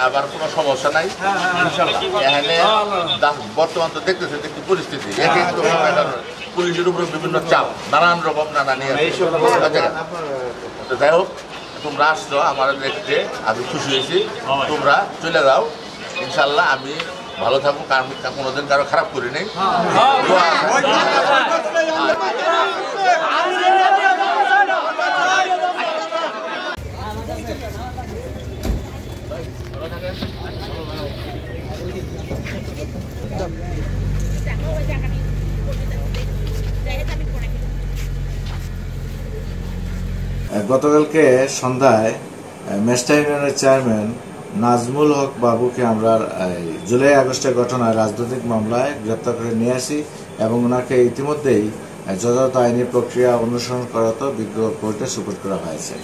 আবার কোনো সমস্যা নাই এখানে বর্তমান তো দেখতেছে একটি পরিস্থিতি পুলিশের উপরে বিভিন্ন চাপ নানান রকম নিয়ে যাই হোক তোমরা আসছো আমার দেখতে আমি খুশি হয়েছি তোমরা চলে যাও ইনশাল্লাহ আমি ভালো থাকবো কারণ কোনোদিন কারো খারাপ করি নেই গতকালকে সন্ধ্যায় মেস্টা ইউনিয়নের চেয়ারম্যান নাজমুল হক বাবুকে আমরা জুলাই আগস্টের ঘটনায় রাজনৈতিক মামলায় গ্রেপ্তার করে নিয়ে আসি এবং ওনাকে ইতিমধ্যেই যথাযথ আইনি প্রক্রিয়া অনুসরণ করাতেও বিজ্ঞ কোর্টে সুপারিশ করা হয়েছে।